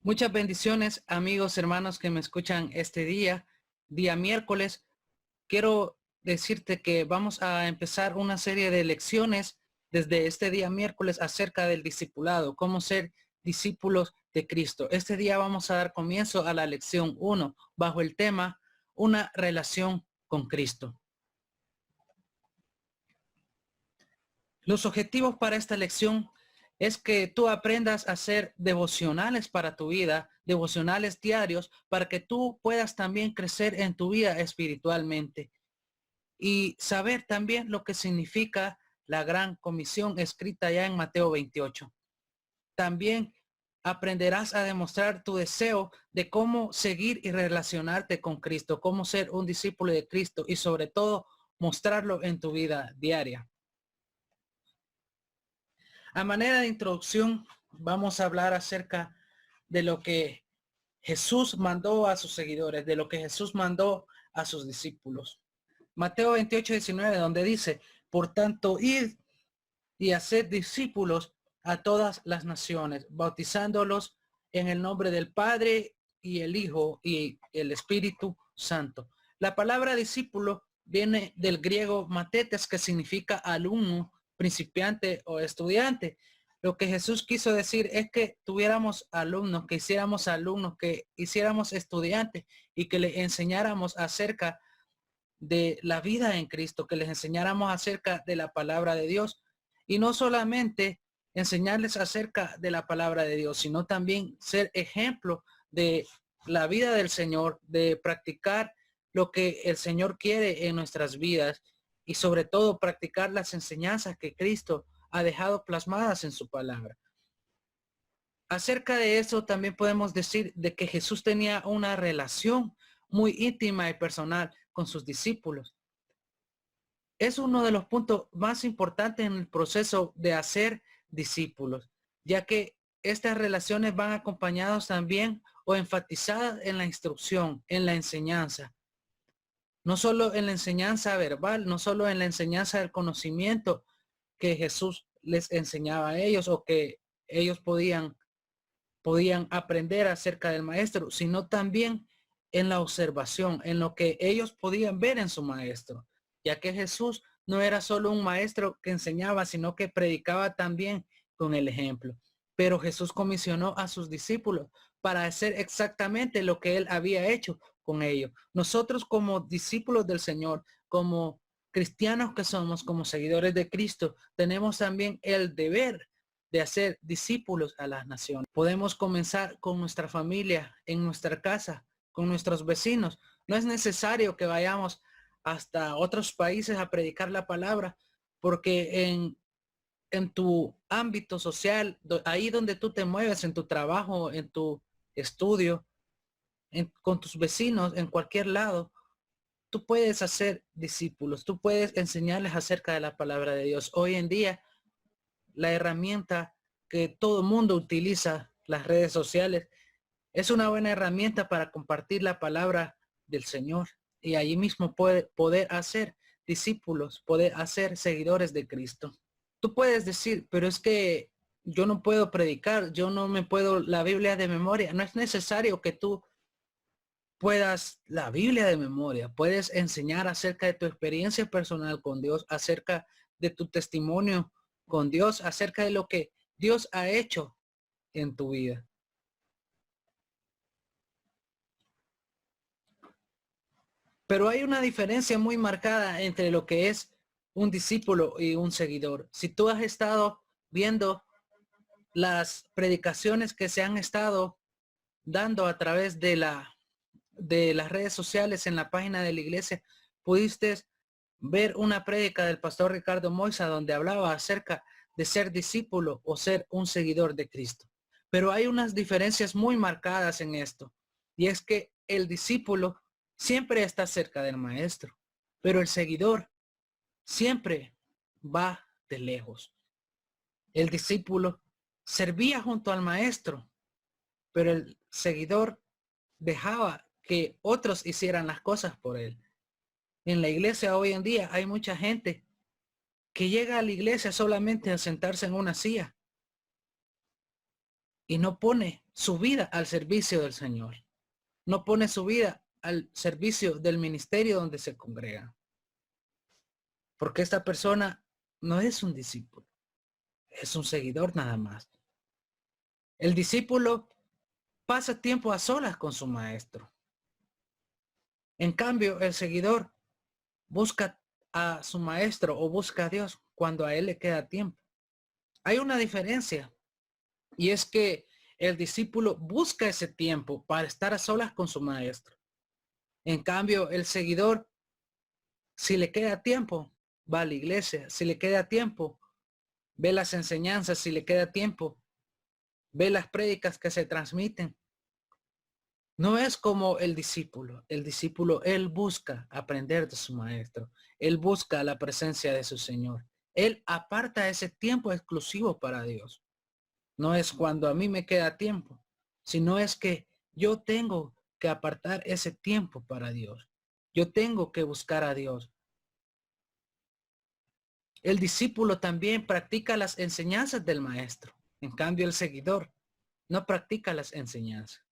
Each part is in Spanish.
Muchas bendiciones, amigos, hermanos que me escuchan este día miércoles. Quiero decirte que vamos a empezar una serie de lecciones desde este día miércoles acerca del discipulado, cómo ser discípulos de Cristo. Este día vamos a dar comienzo a la lección 1 bajo el tema una relación con Cristo. Los objetivos para esta lección es que tú aprendas a hacer devocionales para tu vida, devocionales diarios, para que tú puedas también crecer en tu vida espiritualmente y saber también lo que significa la gran comisión escrita ya en Mateo 28. También aprenderás a demostrar tu deseo de cómo seguir y relacionarte con Cristo, cómo ser un discípulo de Cristo y sobre todo mostrarlo en tu vida diaria. A manera de introducción, vamos a hablar acerca de lo que Jesús mandó a sus seguidores, de lo que Jesús mandó a sus discípulos. Mateo 28:19, donde dice, por tanto, id y haced discípulos a todas las naciones, bautizándolos en el nombre del Padre y el Hijo y el Espíritu Santo. La palabra discípulo viene del griego matetes, que significa alumno, principiante o estudiante. Lo que Jesús quiso decir es que tuviéramos alumnos, que hiciéramos alumnos, que hiciéramos estudiantes y que le enseñáramos acerca de la vida en Cristo, que les enseñáramos acerca de la palabra de Dios y no solamente enseñarles acerca de la palabra de Dios, sino también ser ejemplo de la vida del Señor, de practicar lo que el Señor quiere en nuestras vidas y sobre todo practicar las enseñanzas que Cristo ha dejado plasmadas en su palabra. Acerca de eso también podemos decir de que Jesús tenía una relación muy íntima y personal con sus discípulos. Es uno de los puntos más importantes en el proceso de hacer discípulos, ya que estas relaciones van acompañadas también o enfatizadas en la instrucción, en la enseñanza. No solo en la enseñanza verbal, no solo en la enseñanza del conocimiento que Jesús les enseñaba a ellos o que ellos podían aprender acerca del maestro, sino también en la observación, en lo que ellos podían ver en su maestro, ya que Jesús no era solo un maestro que enseñaba, sino que predicaba también con el ejemplo. Pero Jesús comisionó a sus discípulos para hacer exactamente lo que él había hecho con ellos. Nosotros como discípulos del Señor, como cristianos que somos, como seguidores de Cristo, tenemos también el deber de hacer discípulos a las naciones. Podemos comenzar con nuestra familia, en nuestra casa, con nuestros vecinos. No es necesario que vayamos hasta otros países a predicar la palabra, porque en tu ámbito social, ahí donde tú te mueves, en tu trabajo, en tu estudio, con tus vecinos, en cualquier lado, tú puedes hacer discípulos, tú puedes enseñarles acerca de la palabra de Dios. Hoy en día, la herramienta que todo el mundo utiliza, las redes sociales, es una buena herramienta para compartir la palabra del Señor y allí mismo poder hacer discípulos, poder hacer seguidores de Cristo. Tú puedes decir, pero es que yo no puedo predicar, yo no me puedo la Biblia de memoria. No es necesario que tú puedas la Biblia de memoria. Puedes enseñar acerca de tu experiencia personal con Dios, acerca de tu testimonio con Dios, acerca de lo que Dios ha hecho en tu vida. Pero hay una diferencia muy marcada entre lo que es un discípulo y un seguidor. Si tú has estado viendo las predicaciones que se han estado dando a través de las redes sociales en la página de la iglesia, pudiste ver una prédica del pastor Ricardo Moisa donde hablaba acerca de ser discípulo o ser un seguidor de Cristo. Pero hay unas diferencias muy marcadas en esto. Y es que el discípulo siempre está cerca del maestro, pero el seguidor siempre va de lejos. El discípulo servía junto al maestro, pero el seguidor dejaba que otros hicieran las cosas por él. En la iglesia hoy en día hay mucha gente que llega a la iglesia solamente a sentarse en una silla. y no pone su vida al servicio del Señor. No pone su vida al servicio del ministerio donde se congrega. Porque esta persona no es un discípulo, es un seguidor nada más. El discípulo pasa tiempo a solas con su maestro. En cambio, el seguidor busca a su maestro o busca a Dios cuando a él le queda tiempo. Hay una diferencia y es que el discípulo busca ese tiempo para estar a solas con su maestro. En cambio, el seguidor, si le queda tiempo, va a la iglesia. Si le queda tiempo, ve las enseñanzas. Si le queda tiempo, ve las prédicas que se transmiten. No es como el discípulo. El discípulo, él busca aprender de su maestro. Él busca la presencia de su Señor. Él aparta ese tiempo exclusivo para Dios. No es cuando a mí me queda tiempo, sino es que yo tengo que apartar ese tiempo para Dios. Yo tengo que buscar a Dios. El discípulo también practica las enseñanzas del maestro. En cambio, el seguidor no practica las enseñanzas.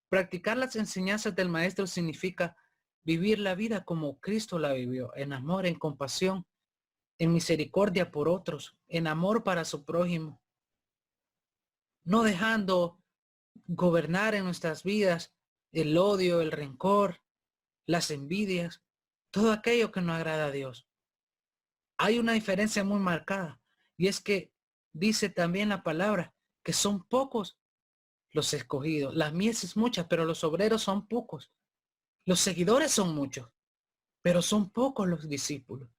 Practicar las enseñanzas del maestro significa vivir la vida como Cristo la vivió, en amor, en compasión, en misericordia por otros, en amor para su prójimo, no dejando gobernar en nuestras vidas el odio, el rencor, las envidias, todo aquello que no agrada a Dios. Hay una diferencia muy marcada y es que dice también la palabra que son pocos los escogidos. La mies es mucha, pero los obreros son pocos. Los seguidores son muchos, pero son pocos los discípulos.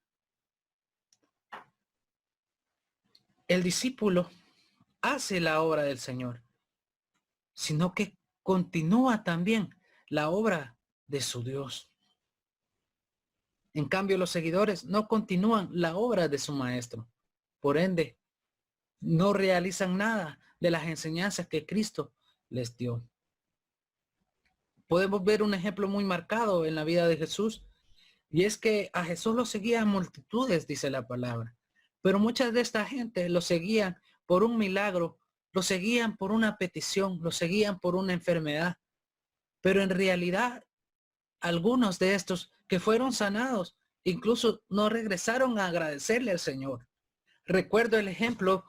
El discípulo hace la obra del Señor, sino que continúa también la obra de su Dios. En cambio, los seguidores no continúan la obra de su maestro. Por ende, no realizan nada de las enseñanzas que Cristo les dio. Podemos ver un ejemplo muy marcado en la vida de Jesús, y es que a Jesús lo seguían multitudes, dice la palabra. Pero muchas de esta gente lo seguían por un milagro, lo seguían por una petición, lo seguían por una enfermedad. Pero en realidad, algunos de estos que fueron sanados, incluso no regresaron a agradecerle al Señor. Recuerdo el ejemplo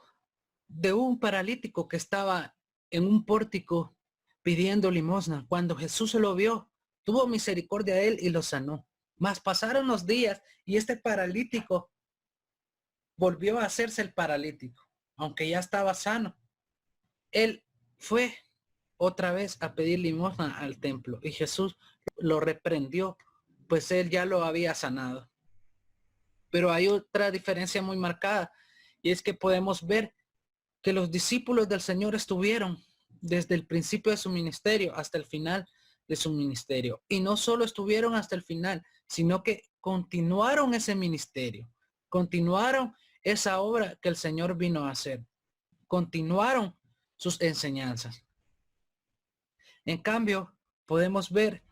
de un paralítico que estaba en un pórtico pidiendo limosna. Cuando Jesús se lo vio, tuvo misericordia de él y lo sanó. Mas pasaron los días y este paralítico volvió a hacerse el paralítico, aunque ya estaba sano. Él fue otra vez a pedir limosna al templo y Jesús lo reprendió, pues él ya lo había sanado. Pero hay otra diferencia muy marcada y es que podemos ver que los discípulos del Señor estuvieron desde el principio de su ministerio hasta el final de su ministerio. Y no solo estuvieron hasta el final, sino que continuaron ese ministerio, continuaron esa obra que el Señor vino a hacer, continuaron sus enseñanzas. En cambio, podemos ver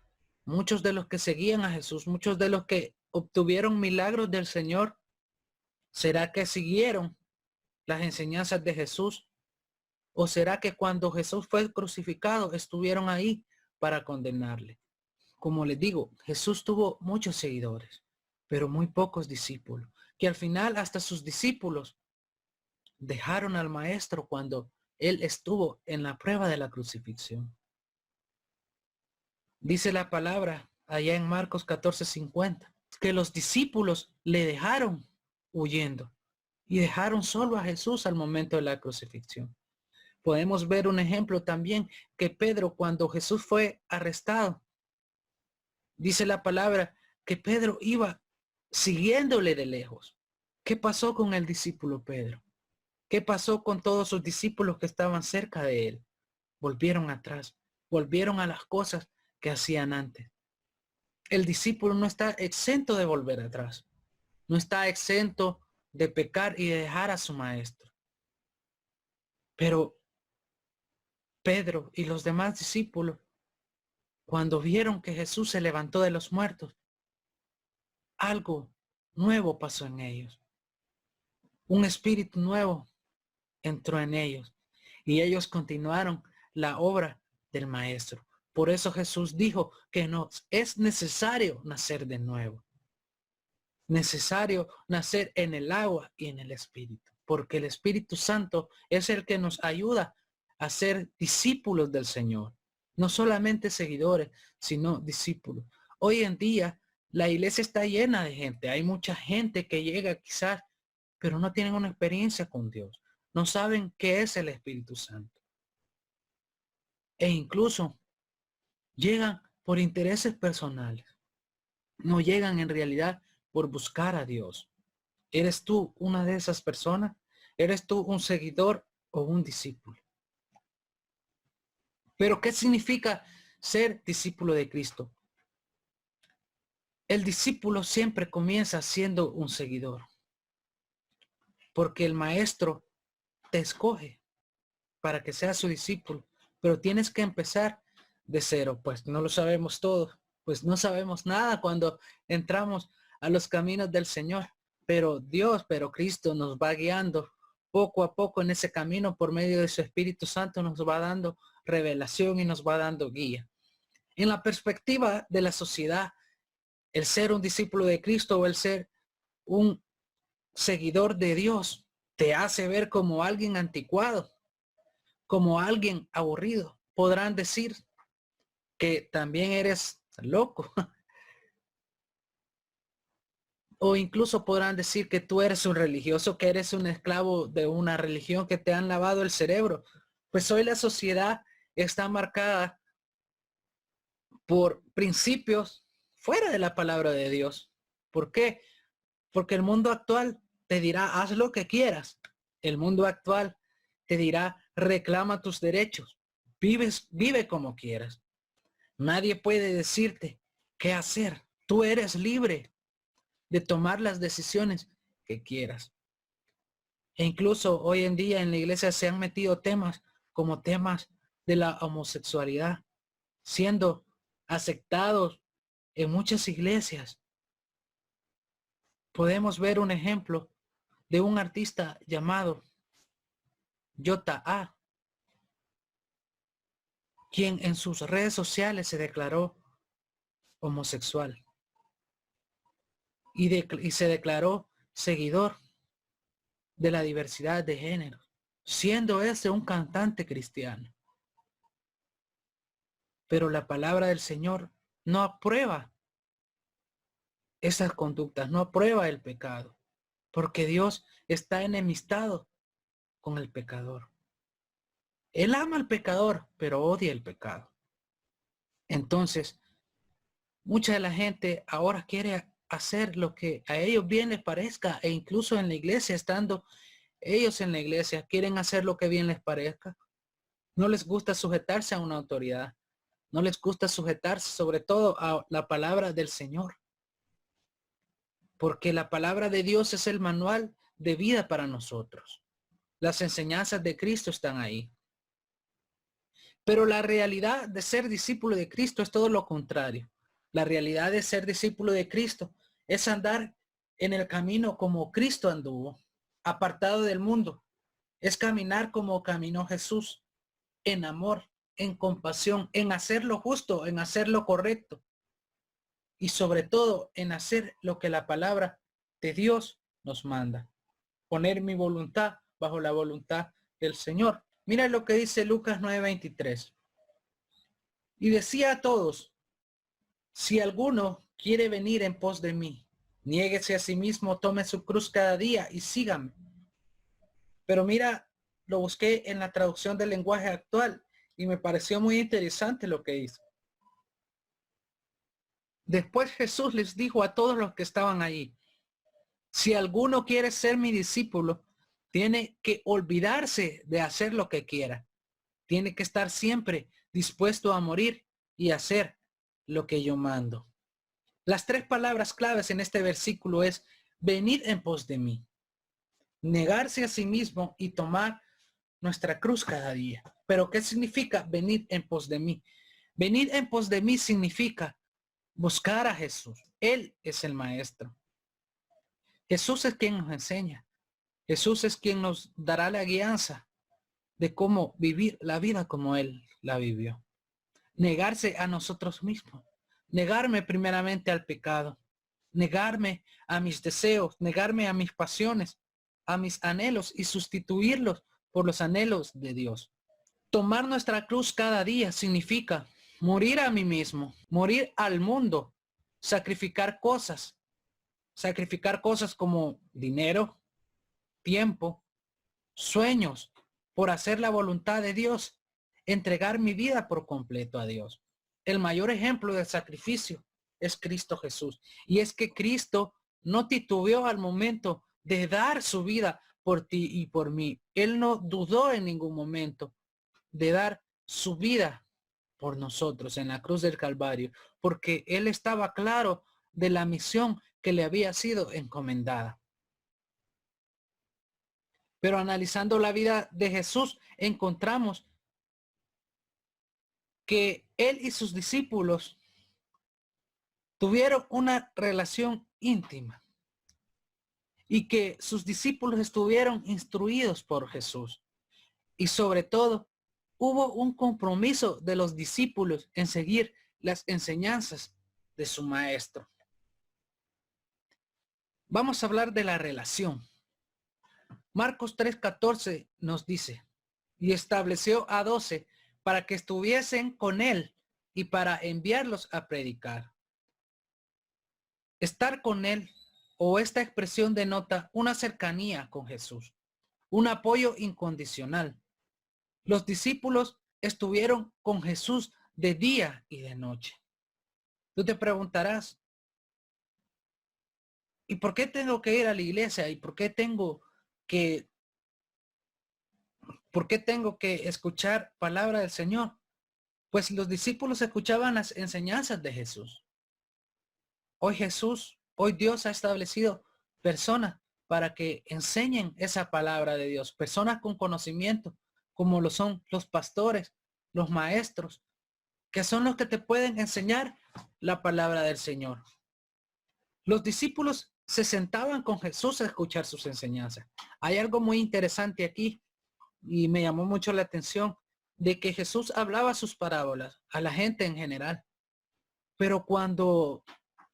muchos de los que seguían a Jesús, muchos de los que obtuvieron milagros del Señor, ¿será que siguieron las enseñanzas de Jesús? ¿O será que cuando Jesús fue crucificado estuvieron ahí para condenarle? Como les digo, Jesús tuvo muchos seguidores, pero muy pocos discípulos, que al final hasta sus discípulos dejaron al maestro cuando él estuvo en la prueba de la crucifixión. Dice la palabra allá en Marcos 14:50, que los discípulos le dejaron huyendo y dejaron solo a Jesús al momento de la crucifixión. Podemos ver un ejemplo también que Pedro, cuando Jesús fue arrestado, dice la palabra que Pedro iba siguiéndole de lejos. ¿Qué pasó con el discípulo Pedro? ¿Qué pasó con todos sus discípulos que estaban cerca de él? Volvieron atrás, volvieron a las cosas que hacían antes. El discípulo no está exento de volver atrás, no está exento de pecar y de dejar a su maestro. Pero Pedro y los demás discípulos, cuando vieron que Jesús se levantó de los muertos, algo nuevo pasó en ellos. Un espíritu nuevo entró en ellos. y ellos continuaron la obra del maestro. Por eso Jesús dijo que nos es necesario nacer de nuevo. Necesario nacer en el agua y en el Espíritu, porque el Espíritu Santo es el que nos ayuda a ser discípulos del Señor. No solamente seguidores, sino discípulos. Hoy en día la iglesia está llena de gente. Hay mucha gente que llega quizás, pero no tienen una experiencia con Dios. No saben qué es el Espíritu Santo. E incluso llegan por intereses personales. No llegan en realidad por buscar a Dios. ¿Eres tú una de esas personas? ¿Eres tú un seguidor o un discípulo? Pero ¿qué significa ser discípulo de Cristo? El discípulo siempre comienza siendo un seguidor, porque el maestro te escoge para que seas su discípulo, pero tienes que empezar de cero, pues no lo sabemos todo, pues no sabemos nada cuando entramos a los caminos del Señor, pero Cristo nos va guiando poco a poco en ese camino por medio de su Espíritu Santo, nos va dando revelación y nos va dando guía. En la perspectiva de la sociedad, el ser un discípulo de Cristo o el ser un seguidor de Dios te hace ver como alguien anticuado, como alguien aburrido. Podrán decir que también eres loco. O incluso podrán decir que tú eres un religioso, que eres un esclavo de una religión, que te han lavado el cerebro. Pues hoy la sociedad está marcada por principios fuera de la palabra de Dios. ¿Por qué? Porque el mundo actual te dirá, haz lo que quieras. El mundo actual te dirá, reclama tus derechos. Vive como quieras. Nadie puede decirte qué hacer. Tú eres libre de tomar las decisiones que quieras. E incluso hoy en día en la iglesia se han metido temas como temas de la homosexualidad, siendo aceptados en muchas iglesias. Podemos ver un ejemplo de un artista llamado J.A., quien en sus redes sociales se declaró homosexual y se declaró seguidor de la diversidad de género, siendo ese un cantante cristiano. Pero la palabra del Señor no aprueba esas conductas, no aprueba el pecado, porque Dios está enemistado con el pecador. Él ama al pecador, pero odia el pecado. Entonces, mucha de la gente ahora quiere hacer lo que a ellos bien les parezca, e incluso en la iglesia, estando ellos en la iglesia, quieren hacer lo que bien les parezca. No les gusta sujetarse a una autoridad. No les gusta sujetarse sobre todo a la palabra del Señor. Porque la palabra de Dios es el manual de vida para nosotros. Las enseñanzas de Cristo están ahí. Pero la realidad de ser discípulo de Cristo es todo lo contrario. La realidad de ser discípulo de Cristo es andar en el camino como Cristo anduvo, apartado del mundo. Es caminar como caminó Jesús, en amor, en compasión, en hacer lo justo, en hacer lo correcto. Y sobre todo en hacer lo que la palabra de Dios nos manda. Poner mi voluntad bajo la voluntad del Señor. Mira lo que dice Lucas 9:23. Y decía a todos, si alguno quiere venir en pos de mí, niéguese a sí mismo, tome su cruz cada día y sígame. Pero mira, lo busqué en la traducción del lenguaje actual y me pareció muy interesante lo que hizo. Después Jesús les dijo a todos los que estaban allí, si alguno quiere ser mi discípulo, tiene que olvidarse de hacer lo que quiera. Tiene que estar siempre dispuesto a morir y hacer lo que yo mando. Las tres palabras claves en este versículo es venid en pos de mí, negarse a sí mismo y tomar nuestra cruz cada día. Pero ¿qué significa venir en pos de mí? Venir en pos de mí significa buscar a Jesús. Él es el maestro. Jesús es quien nos enseña. Jesús es quien nos dará la guianza. de cómo vivir la vida como Él la vivió. Negarse a nosotros mismos. Negarme primeramente al pecado. Negarme a mis deseos. Negarme a mis pasiones, a mis anhelos y sustituirlos por los anhelos de Dios. Tomar nuestra cruz cada día significa morir a mí mismo, morir al mundo, sacrificar cosas como dinero, tiempo, sueños, por hacer la voluntad de Dios, entregar mi vida por completo a Dios. El mayor ejemplo del sacrificio es Cristo Jesús. Y es que Cristo no titubeó al momento de dar su vida por ti y por mí. Él no dudó en ningún momento de dar su vida por nosotros en la cruz del Calvario, porque Él estaba claro de la misión que le había sido encomendada. Pero analizando la vida de Jesús, encontramos que Él y sus discípulos tuvieron una relación íntima y que sus discípulos estuvieron instruidos por Jesús. Y sobre todo, hubo un compromiso de los discípulos en seguir las enseñanzas de su maestro. Vamos a hablar de la relación. Marcos 3:14 nos dice, y estableció a 12 para que estuviesen con él y para enviarlos a predicar. Estar con él o esta expresión denota una cercanía con Jesús, un apoyo incondicional. Los discípulos estuvieron con Jesús de día y de noche. Tú te preguntarás, ¿y por qué tengo que ir a la iglesia? ¿Y por qué tengo que escuchar palabra del Señor? Pues los discípulos escuchaban las enseñanzas de Jesús. Hoy Dios ha establecido personas para que enseñen esa palabra de Dios, personas con conocimiento, como lo son los pastores, los maestros, que son los que te pueden enseñar la palabra del Señor. Los discípulos se sentaban con Jesús a escuchar sus enseñanzas. Hay algo muy interesante aquí y me llamó mucho la atención de que Jesús hablaba sus parábolas a la gente en general. Pero cuando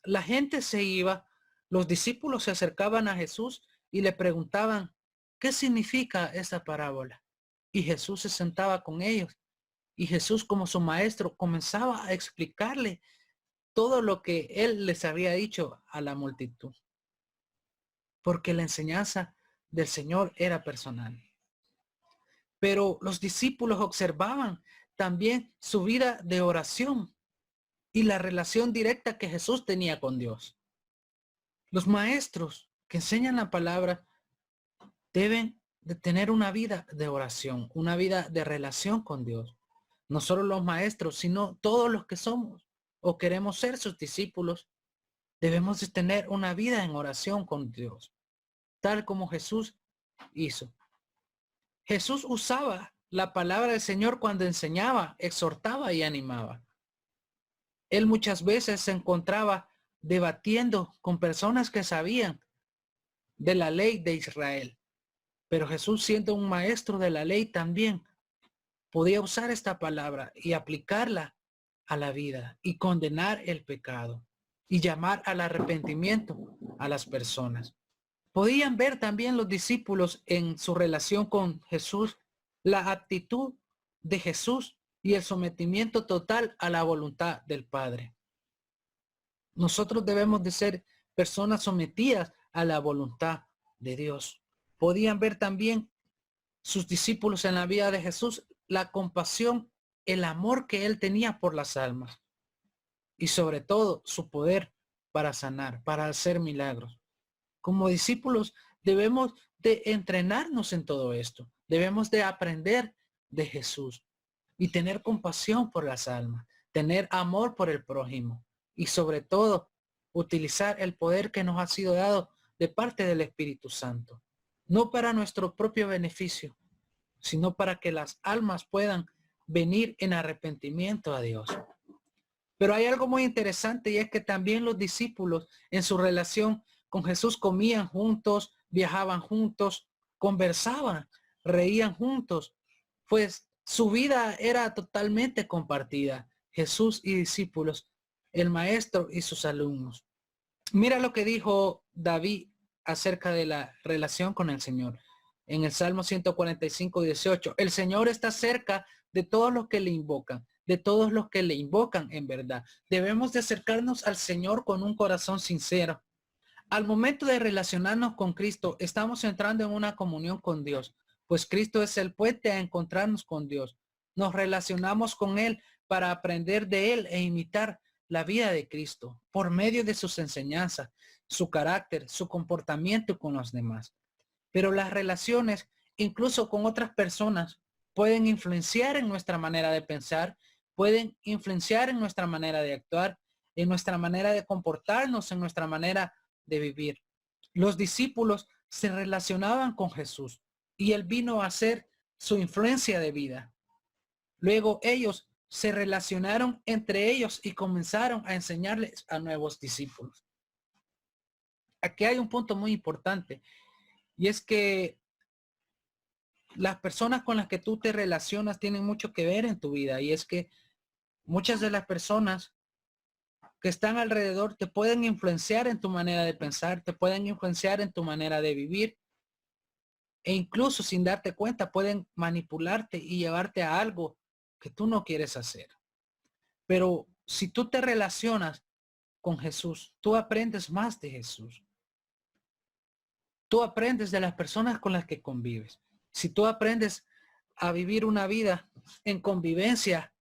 la gente se iba, los discípulos se acercaban a Jesús y le preguntaban, ¿qué significa esta parábola? Y Jesús se sentaba con ellos. Y Jesús, como su maestro, comenzaba a explicarle todo lo que él les había dicho a la multitud. Porque la enseñanza del Señor era personal. Pero los discípulos observaban también su vida de oración y la relación directa que Jesús tenía con Dios. Los maestros que enseñan la palabra deben de tener una vida de oración, una vida de relación con Dios. No solo los maestros, sino todos los que somos o queremos ser sus discípulos, debemos de tener una vida en oración con Dios, tal como Jesús hizo. Jesús usaba la palabra del Señor cuando enseñaba, exhortaba y animaba. Él muchas veces se encontraba debatiendo con personas que sabían de la ley de Israel. Pero Jesús, siendo un maestro de la ley, también podía usar esta palabra y aplicarla a la vida y condenar el pecado y llamar al arrepentimiento a las personas. Podían ver también los discípulos en su relación con Jesús la actitud de Jesús y el sometimiento total a la voluntad del Padre. Nosotros debemos de ser personas sometidas a la voluntad de Dios. Podían ver también sus discípulos en la vida de Jesús la compasión, el amor que él tenía por las almas y sobre todo su poder para sanar, para hacer milagros. Como discípulos debemos de entrenarnos en todo esto. Debemos de aprender de Jesús y tener compasión por las almas, tener amor por el prójimo y sobre todo utilizar el poder que nos ha sido dado de parte del Espíritu Santo. No para nuestro propio beneficio, sino para que las almas puedan venir en arrepentimiento a Dios. Pero hay algo muy interesante y es que también los discípulos en su relación con Jesús comían juntos, viajaban juntos, conversaban, reían juntos pues su vida era totalmente compartida. Jesús y discípulos, el maestro y sus alumnos. Mira lo que dijo David acerca de la relación con el Señor. En el Salmo 145:18, el Señor está cerca de todos los que le invocan, de todos los que le invocan en verdad. Debemos de acercarnos al Señor con un corazón sincero. Al momento de relacionarnos con Cristo, estamos entrando en una comunión con Dios, pues Cristo es el puente a encontrarnos con Dios. Nos relacionamos con Él para aprender de Él e imitar la vida de Cristo por medio de sus enseñanzas, su carácter, su comportamiento con los demás. Pero las relaciones, incluso con otras personas, pueden influenciar en nuestra manera de pensar, pueden influenciar en nuestra manera de actuar, en nuestra manera de comportarnos, en nuestra manera de vivir. Los discípulos se relacionaban con Jesús y Él vino a ser su influencia de vida. Luego ellos se relacionaron entre ellos y comenzaron a enseñarles a nuevos discípulos. Aquí hay un punto muy importante y es que las personas con las que tú te relacionas tienen mucho que ver en tu vida, y es que muchas de las personas que están alrededor te pueden influenciar en tu manera de pensar, te pueden influenciar en tu manera de vivir, e incluso sin darte cuenta pueden manipularte y llevarte a algo que tú no quieres hacer. Pero si tú te relacionas con Jesús, tú aprendes más de Jesús. Tú aprendes de las personas con las que convives. Si tú aprendes a vivir una vida en convivencia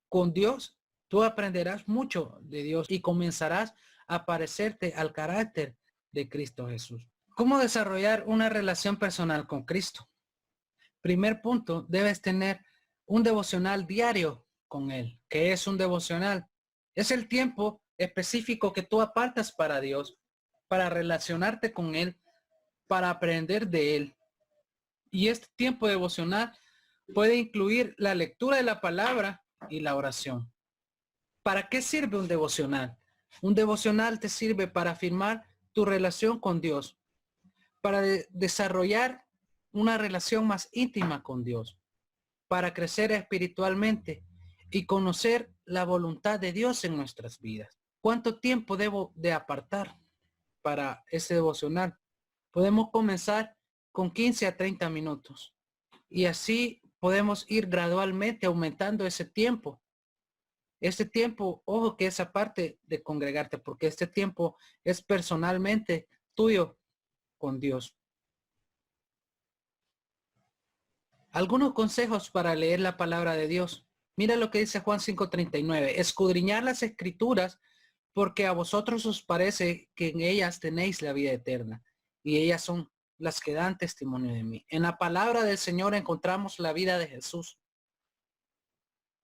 con Dios, tú aprenderás mucho de Dios y comenzarás a parecerte al carácter de Cristo Jesús. ¿Cómo desarrollar una relación personal con Cristo? Primer punto, debes tener un devocional diario con Él. ¿Qué es un devocional? Es el tiempo específico que tú apartas para Dios, para relacionarte con Él, para aprender de Él. Y este tiempo devocional puede incluir la lectura de la palabra y la oración. ¿Para qué sirve un devocional? Un devocional te sirve para afirmar tu relación con Dios, para desarrollar una relación más íntima con Dios, para crecer espiritualmente y conocer la voluntad de Dios en nuestras vidas. ¿Cuánto tiempo debo de apartar para ese devocional? Podemos comenzar con 15 a 30 minutos y así podemos ir gradualmente aumentando ese tiempo. Este tiempo, ojo que es aparte de congregarte, porque este tiempo es personalmente tuyo con Dios. Algunos consejos para leer la palabra de Dios. Mira lo que dice Juan 5:39. Escudriñar las escrituras porque a vosotros os parece que en ellas tenéis la vida eterna y ellas son las que dan testimonio de mí. En la palabra del Señor encontramos la vida de Jesús.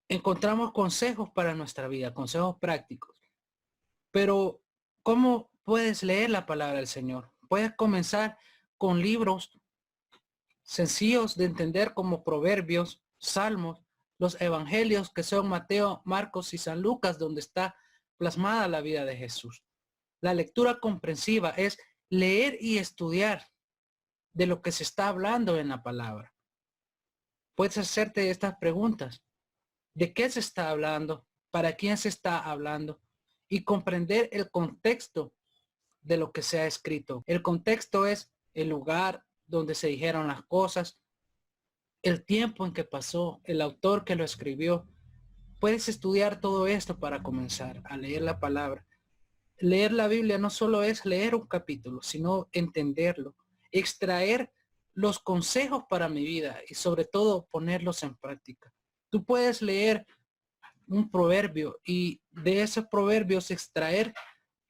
Encontramos consejos para nuestra vida, consejos prácticos. Pero, ¿cómo puedes leer la palabra del Señor? Puedes comenzar con libros sencillos de entender como Proverbios, Salmos, los Evangelios que son Mateo, Marcos y San Lucas, donde está plasmada la vida de Jesús. La lectura comprensiva es leer y estudiar de lo que se está hablando en la palabra. Puedes hacerte estas preguntas. ¿De qué se está hablando? ¿Para quién se está hablando? Y comprender el contexto de lo que se ha escrito. El contexto es el lugar donde se dijeron las cosas, el tiempo en que pasó, el autor que lo escribió. Puedes estudiar todo esto para comenzar a leer la palabra. Leer la Biblia no solo es leer un capítulo, sino entenderlo, extraer los consejos para mi vida y sobre todo ponerlos en práctica. Tú puedes leer un proverbio y de esos proverbios extraer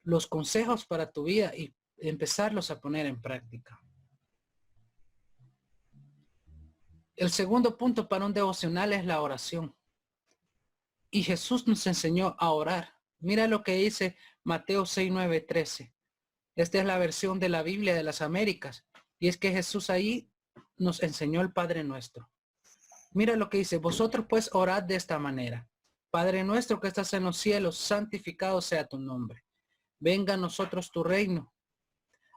los consejos para tu vida y empezarlos a poner en práctica. El segundo punto para un devocional es la oración. Y Jesús nos enseñó a orar. Mira lo que dice Mateo 6, 9, 13. Esta es la versión de la Biblia de las Américas. Y es que Jesús ahí nos enseñó el Padre Nuestro. Mira lo que dice. Vosotros pues orad de esta manera. Padre nuestro que estás en los cielos, santificado sea tu nombre. Venga a nosotros tu reino.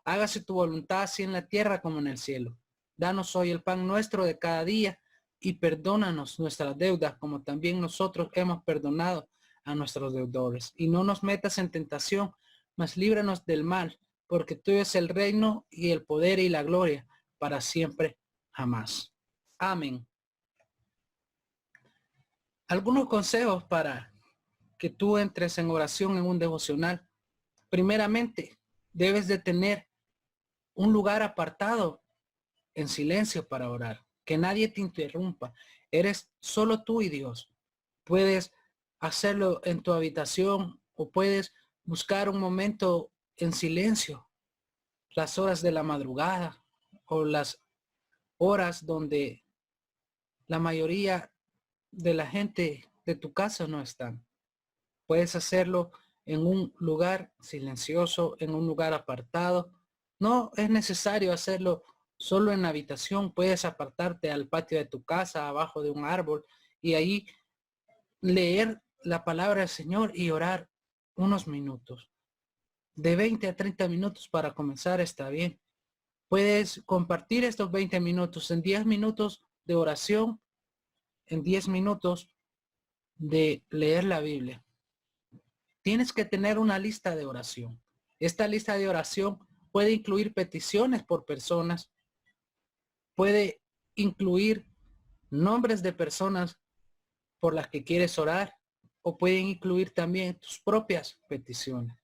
Hágase tu voluntad así en la tierra como en el cielo. Danos hoy el pan nuestro de cada día y perdónanos nuestras deudas como también nosotros hemos perdonado a nuestros deudores. Y no nos metas en tentación, mas líbranos del mal, porque tuyo es el reino y el poder y la gloria para siempre, jamás. Amén. Algunos consejos para que tú entres en oración en un devocional. Primeramente, debes de tener un lugar apartado en silencio para orar. Que nadie te interrumpa. Eres solo tú y Dios. Puedes hacerlo en tu habitación o puedes buscar un momento en silencio, las horas de la madrugada o las horas donde la mayoría de la gente de tu casa no están. Puedes hacerlo en un lugar silencioso, en un lugar apartado. No es necesario hacerlo solo en la habitación. Puedes apartarte al patio de tu casa, abajo de un árbol, y ahí leer la palabra del Señor y orar unos minutos. De 20 a 30 minutos para comenzar está bien. Puedes compartir estos 20 minutos en 10 minutos de oración, en 10 minutos de leer la Biblia. Tienes que tener una lista de oración. Esta lista de oración puede incluir peticiones por personas, puede incluir nombres de personas por las que quieres orar o pueden incluir también tus propias peticiones.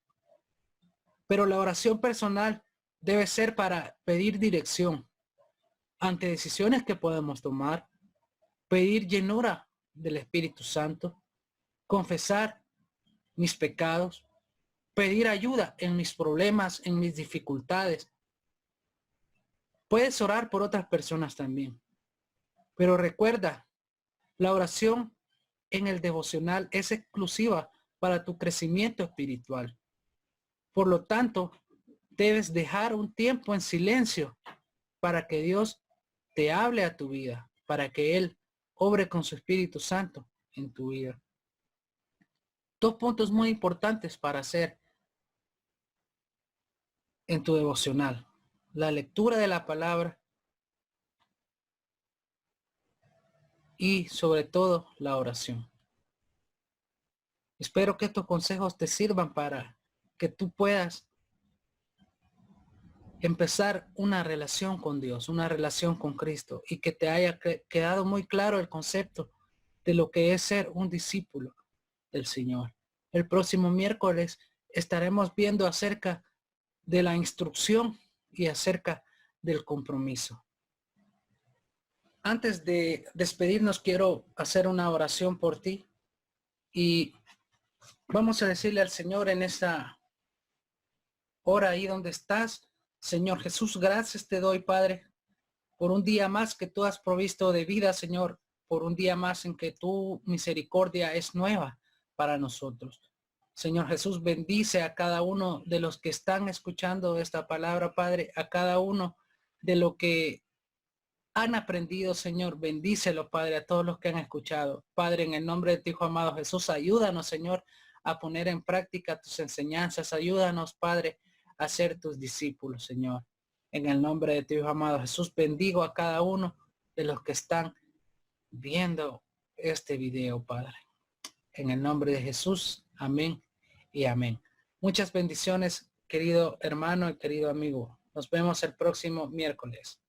Pero la oración personal debe ser para pedir dirección ante decisiones que podemos tomar, pedir llenura del Espíritu Santo, confesar mis pecados, pedir ayuda en mis problemas, en mis dificultades. Puedes orar por otras personas también. Pero recuerda, la oración en el devocional es exclusiva para tu crecimiento espiritual. Por lo tanto, debes dejar un tiempo en silencio para que Dios te hable a tu vida, para que Él obre con su Espíritu Santo en tu vida. Dos puntos muy importantes para hacer en tu devocional: la lectura de la palabra y sobre todo la oración. Espero que estos consejos te sirvan para que tú puedas empezar una relación con Dios, una relación con Cristo, y que te haya quedado muy claro el concepto de lo que es ser un discípulo del Señor. El próximo miércoles estaremos viendo acerca de la instrucción y acerca del compromiso. Antes de despedirnos, quiero hacer una oración por ti y vamos a decirle al Señor en esta hora ahí donde estás: Señor Jesús, gracias te doy, Padre, por un día más que tú has provisto de vida, Señor, por un día más en que tu misericordia es nueva para nosotros. Señor Jesús, bendice a cada uno de los que están escuchando esta palabra, Padre, a cada uno de lo que han aprendido, Señor. Bendícelo, Padre, a todos los que han escuchado. Padre, en el nombre de tu Hijo amado Jesús, ayúdanos, Señor, a poner en práctica tus enseñanzas. Ayúdanos, Padre, a ser tus discípulos, Señor. En el nombre de tu Hijo amado Jesús, bendigo a cada uno de los que están viendo este video, Padre. En el nombre de Jesús, amén y amén. Muchas bendiciones, querido hermano y querido amigo. Nos vemos el próximo miércoles.